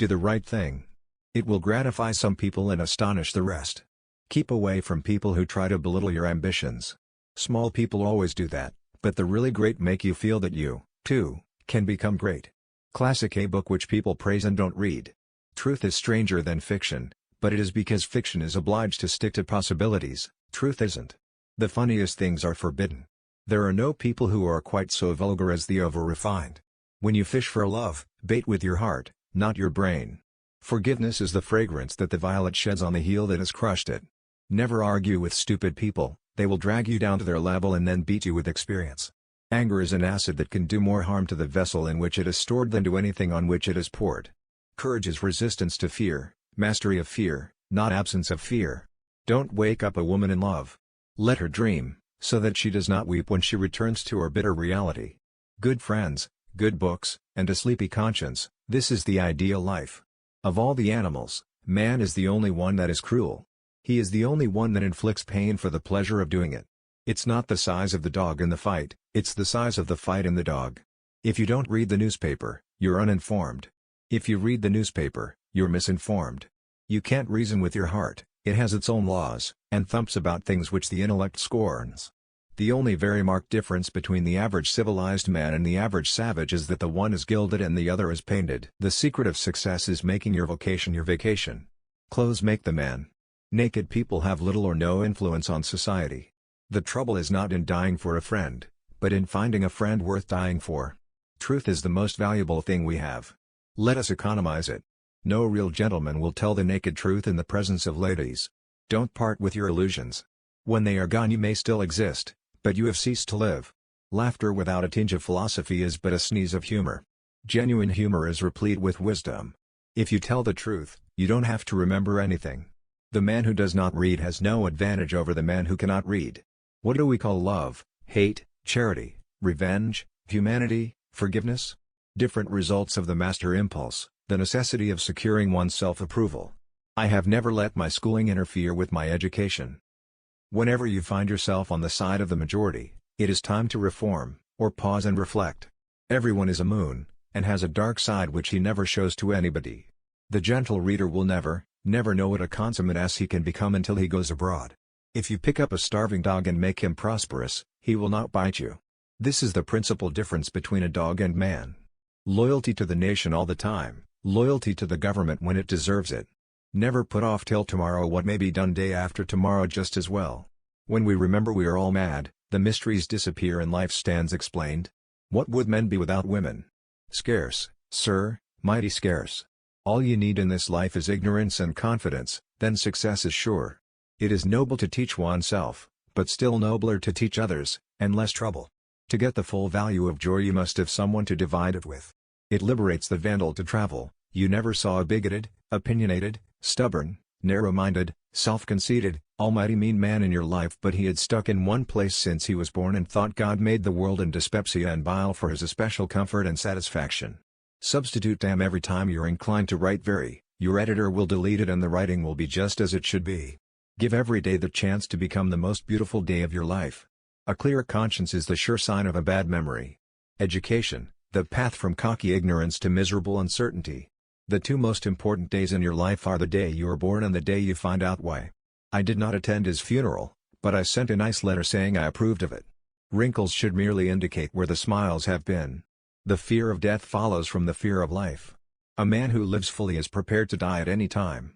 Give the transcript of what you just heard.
Do the right thing. It will gratify some people and astonish the rest. Keep away from people who try to belittle your ambitions. Small people always do that, but the really great make you feel that you, too, can become great. Classic A book which people praise and don't read. Truth is stranger than fiction, but it is because fiction is obliged to stick to possibilities, truth isn't. The funniest things are forbidden. There are no people who are quite so vulgar as the over-refined. When you fish for love, bait with your heart, not your brain. Forgiveness is the fragrance that the violet sheds on the heel that has crushed it. Never argue with stupid people, they will drag you down to their level and then beat you with experience. Anger is an acid that can do more harm to the vessel in which it is stored than to anything on which it is poured. Courage is resistance to fear, mastery of fear, not absence of fear. Don't wake up a woman in love. Let her dream, so that she does not weep when she returns to her bitter reality. Good friends, good books, and a sleepy conscience, this is the ideal life. Of all the animals, man is the only one that is cruel. He is the only one that inflicts pain for the pleasure of doing it. It's not the size of the dog in the fight, it's the size of the fight in the dog. If you don't read the newspaper, you're uninformed. If you read the newspaper, you're misinformed. You can't reason with your heart, it has its own laws, and thumps about things which the intellect scorns. The only very marked difference between the average civilized man and the average savage is that the one is gilded and the other is painted. The secret of success is making your vocation your vacation. Clothes make the man. Naked people have little or no influence on society. The trouble is not in dying for a friend, but in finding a friend worth dying for. Truth is the most valuable thing we have. Let us economize it. No real gentleman will tell the naked truth in the presence of ladies. Don't part with your illusions. When they are gone you may still exist, but you have ceased to live. Laughter without a tinge of philosophy is but a sneeze of humor. Genuine humor is replete with wisdom. If you tell the truth, you don't have to remember anything. The man who does not read has no advantage over the man who cannot read. What do we call love, hate, charity, revenge, humanity, forgiveness? Different results of the master impulse, the necessity of securing one's self-approval. I have never let my schooling interfere with my education. Whenever you find yourself on the side of the majority, it is time to reform, or pause and reflect. Everyone is a moon, and has a dark side which he never shows to anybody. The gentle reader will never know what a consummate ass he can become until he goes abroad. If you pick up a starving dog and make him prosperous, he will not bite you. This is the principal difference between a dog and man. Loyalty to the nation all the time, loyalty to the government when it deserves it. Never put off till tomorrow what may be done day after tomorrow just as well. When we remember we are all mad, the mysteries disappear and life stands explained. What would men be without women? Scarce, sir, mighty scarce. All you need in this life is ignorance and confidence, then success is sure. It is noble to teach oneself, but still nobler to teach others, and less trouble. To get the full value of joy you must have someone to divide it with. It liberates the vandal to travel. You never saw a bigoted, opinionated, stubborn, narrow-minded, self-conceited, almighty mean man in your life, but he had stuck in one place since he was born and thought God made the world in dyspepsia and bile for his especial comfort and satisfaction. Substitute damn every time you're inclined to write very, your editor will delete it and the writing will be just as it should be. Give every day the chance to become the most beautiful day of your life. A clear conscience is the sure sign of a bad memory. Education, the path from cocky ignorance to miserable uncertainty. The two most important days in your life are the day you are born and the day you find out why. I did not attend his funeral, but I sent a nice letter saying I approved of it. Wrinkles should merely indicate where the smiles have been. The fear of death follows from the fear of life. A man who lives fully is prepared to die at any time.